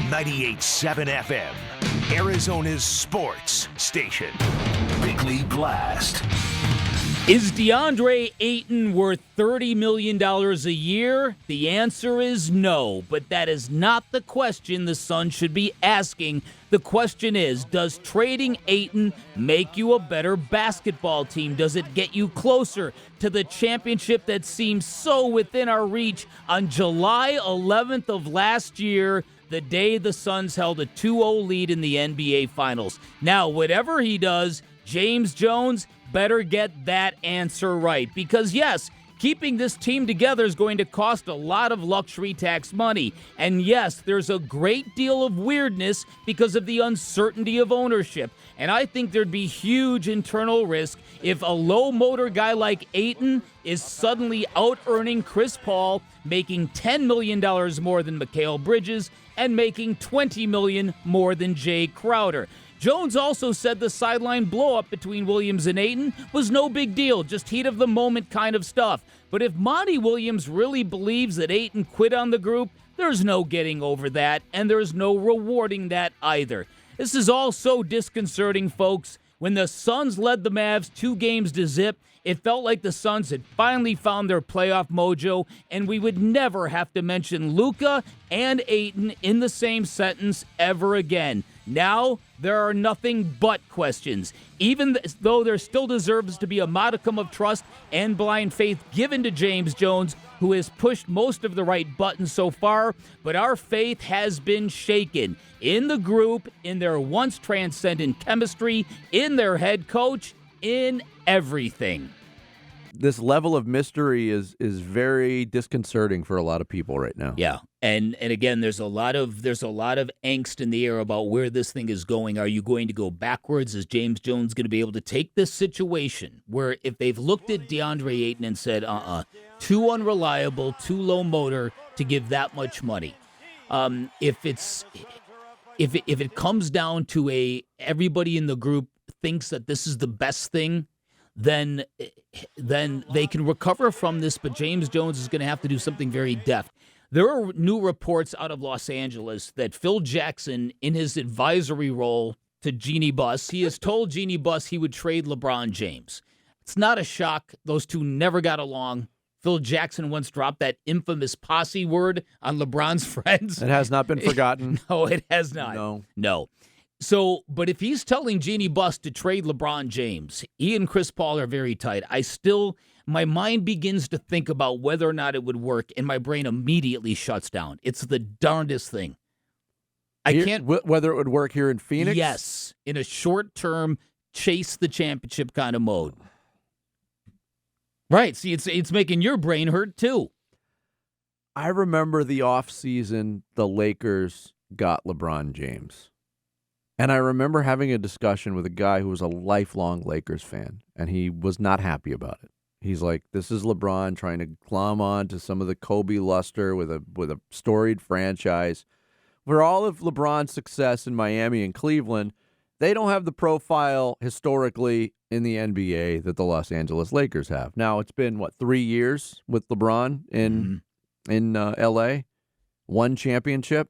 98.7 FM, Arizona's sports station. Bickley Blast. Is Deandre Ayton worth $30 million a year? The answer is no, but that is not the question the Suns should be asking. The question is, does trading Ayton make you a better basketball team? Does it get you closer to the championship that seems so within our reach? On July 11th of last year, the day the Suns held a 2-0 lead in the NBA Finals. Now, whatever he does, James Jones better get that answer right. Because, yes, keeping this team together is going to cost a lot of luxury tax money. And, yes, there's a great deal of weirdness because of the uncertainty of ownership. And I think there'd be huge internal risk if a low-motor guy like Ayton is suddenly out-earning Chris Paul, making $10 million more than Mikal Bridges, and making $20 million more than Jay Crowder. Jones also said the sideline blow-up between Williams and Ayton was no big deal, just heat-of-the-moment kind of stuff. But if Monty Williams really believes that Ayton quit on the group, there's no getting over that, and there's no rewarding that either. This is all so disconcerting, folks. When the Suns led the Mavs 2-0, it felt like the Suns had finally found their playoff mojo, and we would never have to mention Luka and Ayton in the same sentence ever again. Now, there are nothing but questions. Even though there still deserves to be a modicum of trust and blind faith given to James Jones, who has pushed most of the right buttons so far, but our faith has been shaken in the group, in their once transcendent chemistry, in their head coach, in everything. This level of mystery is very disconcerting for a lot of people right now. Yeah. And again, there's a lot of angst in the air about where this thing is going. Are you going to go backwards? Is James Jones going to be able to take this situation where if they've looked at Deandre Ayton and said, too unreliable, too low motor to give that much money. If it comes down to everybody in the group thinks that this is the best thing, then they can recover from this, but James Jones is going to have to do something very deft. There are new reports out of Los Angeles that Phil Jackson, in his advisory role to Jeannie Buss, he has told Jeannie Buss he would trade LeBron James. It's not a shock. Those two never got along. Phil Jackson once dropped that infamous posse word on LeBron's friends. It has not been forgotten. No, it has not. No. So, but if he's telling Jeannie Buss to trade LeBron James, he and Chris Paul are very tight. My mind begins to think about whether or not it would work, and my brain immediately shuts down. It's the darndest thing. Whether it would work here in Phoenix? Yes, in a short-term, chase the championship kind of mode. Right, see, it's making your brain hurt, too. I remember the offseason the Lakers got LeBron James. And I remember having a discussion with a guy who was a lifelong Lakers fan, and he was not happy about it. He's like, this is LeBron trying to glom on to some of the Kobe luster with a storied franchise. For all of LeBron's success in Miami and Cleveland, they don't have the profile historically in the NBA that the Los Angeles Lakers have. Now, it's been, 3 years with LeBron in L.A.? One championship?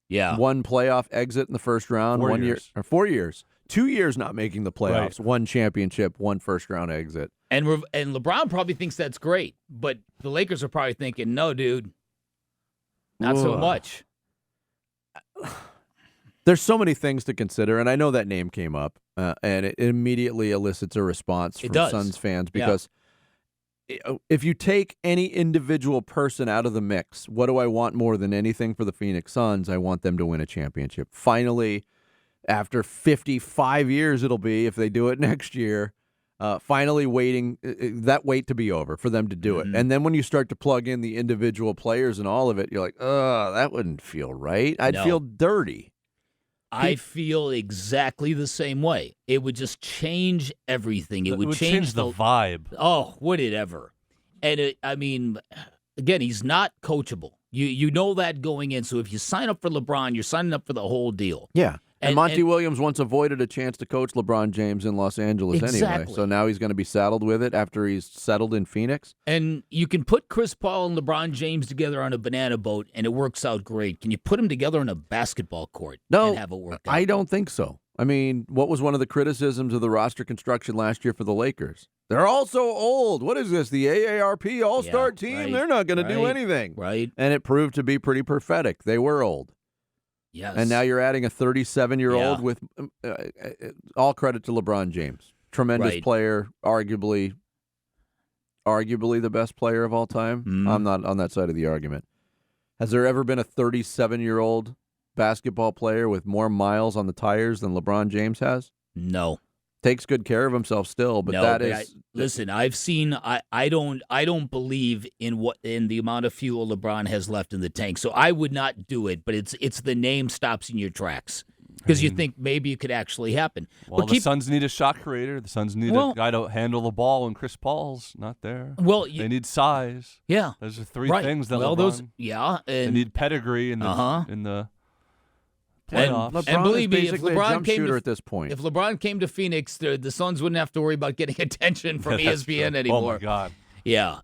Yeah. One playoff exit in the first round. 4 1 year years. or 4 years. 2 years not making the playoffs. Right. One championship, one first round exit. And LeBron probably thinks that's great, but the Lakers are probably thinking, no, dude, not so much. There's so many things to consider, and I know that name came up, and it immediately elicits a response from Suns fans because if you take any individual person out of the mix, what do I want more than anything for the Phoenix Suns? I want them to win a championship. Finally, after 55 years it'll be if they do it next year, finally waiting that wait to be over for them to do it. And then when you start to plug in the individual players and all of it, you're like, that wouldn't feel right. I'd feel dirty. I feel exactly the same way. It would just change everything. It would change the vibe. Oh, would it ever? And again, he's not coachable. You know that going in. So if you sign up for LeBron, you're signing up for the whole deal. Yeah. And Monty Williams once avoided a chance to coach LeBron James in Los Angeles anyway. So now he's going to be saddled with it after he's settled in Phoenix. And you can put Chris Paul and LeBron James together on a banana boat, and it works out great. Can you put them together on a basketball court and have it work out? I don't think so. I mean, what was one of the criticisms of the roster construction last year for the Lakers? They're all so old. What is this, the AARP All-Star team? Right, They're not going to do anything. Right. And it proved to be pretty prophetic. They were old. Yes. And now you're adding a 37-year-old with all credit to LeBron James. Tremendous player, arguably the best player of all time. I'm not on that side of the argument. Has there ever been a 37-year-old basketball player with more miles on the tires than LeBron James has? No. Takes good care of himself still, but listen, I've seen I don't believe in the amount of fuel LeBron has left in the tank. So I would not do it, but it's the name stops in your tracks. Because you think maybe it could actually happen. Well, the Suns need a shot creator. The Suns need a guy to handle the ball when Chris Paul's not there. Well, they need size. Yeah. Those are three things that they need pedigree in the playoffs. And believe me, if LeBron came at this point, if LeBron came to Phoenix, the Suns wouldn't have to worry about getting attention from ESPN anymore. Oh my God. Yeah.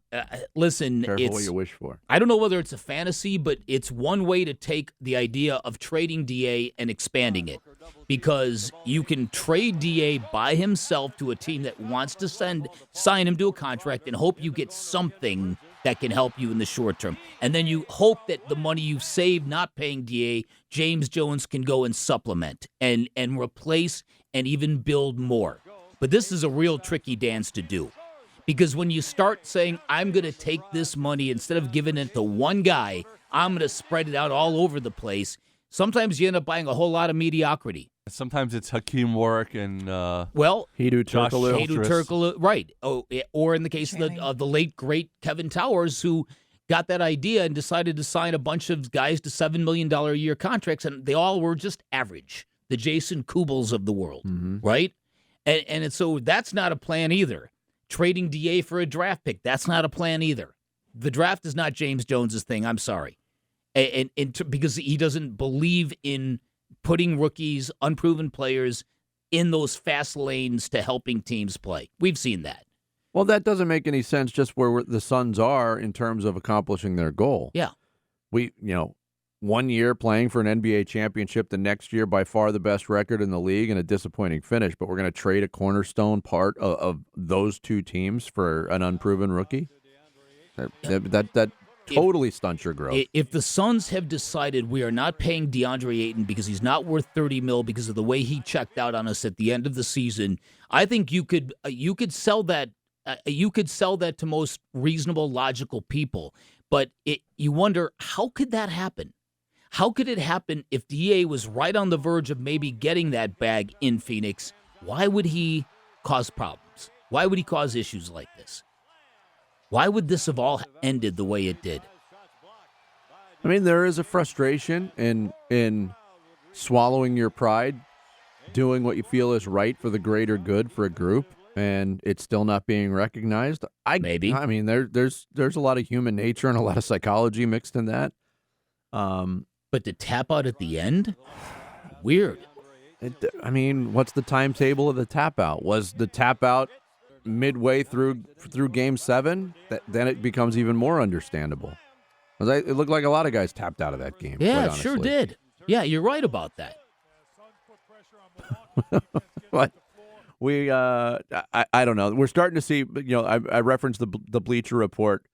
Listen, careful what you wish for. I don't know whether it's a fantasy, but it's one way to take the idea of trading DA and expanding it. Because you can trade DA by himself to a team that wants to sign him to a contract and hope you get something that can help you in the short term. And then you hope that the money you've saved not paying DA, James Jones can go and supplement and replace and even build more. But this is a real tricky dance to do. Because when you start saying, I'm going to take this money, instead of giving it to one guy, I'm going to spread it out all over the place, sometimes you end up buying a whole lot of mediocrity. Sometimes it's Hakeem Warwick and Hedo Turkoglu. Turkoglu, right. Or in the case of the late, great Kevin Towers, who got that idea and decided to sign a bunch of guys to $7 million a year contracts, and they all were just average, the Jason Kubels of the world, right? And so that's not a plan either. Trading DA for a draft pick, that's not a plan either. The draft is not James Jones's thing, I'm sorry. Because he doesn't believe in putting rookies, unproven players, in those fast lanes to helping teams play. We've seen that. Well, that doesn't make any sense just where the Suns are in terms of accomplishing their goal. Yeah. 1 year playing for an NBA championship, the next year by far the best record in the league and a disappointing finish, but we're going to trade a cornerstone part of those two teams for an unproven rookie? That totally stunts your growth. If the Suns have decided we are not paying Deandre Ayton because he's not worth $30 million because of the way he checked out on us at the end of the season, I think you could sell that. You could sell that to most reasonable, logical people. But you wonder, how could that happen? How could it happen if DA was right on the verge of maybe getting that bag in Phoenix? Why would he cause problems? Why would he cause issues like this? Why would this have all ended the way it did? I mean, there is a frustration in swallowing your pride, doing what you feel is right for the greater good for a group, and it's still not being recognized. Maybe. I mean, there's a lot of human nature and a lot of psychology mixed in that. But to tap out at the end? Weird. What's the timetable of the tap out? Was the tap out midway through Game 7? Then it becomes even more understandable. It looked like a lot of guys tapped out of that game. Yeah, it sure did. Yeah, you're right about that. But I don't know. We're starting to see, I referenced the Bleacher Report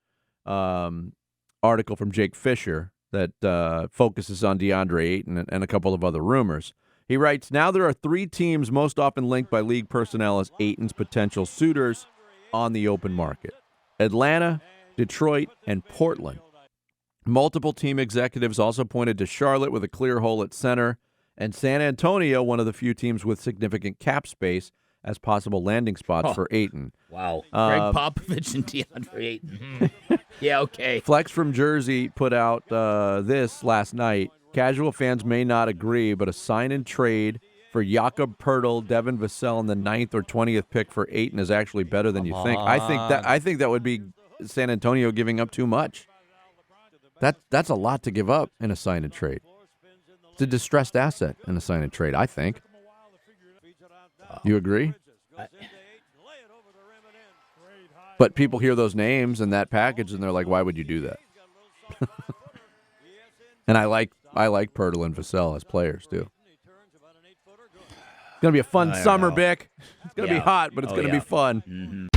article from Jake Fisher that focuses on Deandre Ayton and a couple of other rumors. He writes, now there are 3 teams most often linked by league personnel as Ayton's potential suitors on the open market: Atlanta, Detroit, and Portland. Multiple team executives also pointed to Charlotte with a clear hole at center, and San Antonio, one of the few teams with significant cap space, as possible landing spots for Ayton. Wow. Greg Popovich and Deandre Ayton. Yeah, okay. Flex from Jersey put out this last night. Casual fans may not agree, but a sign-and-trade for Jakob Poeltl, Devin Vassell, and the 9th or 20th pick for Ayton is actually better than you think. I think that would be San Antonio giving up too much. That's a lot to give up in a sign-and-trade. It's a distressed asset in a sign and trade, I think. You agree? But people hear those names and that package, and they're like, "Why would you do that?" And I like Pirtle and Vassell as players too. It's gonna be a fun summer, Bick. It's gonna be hot, but it's gonna be fun.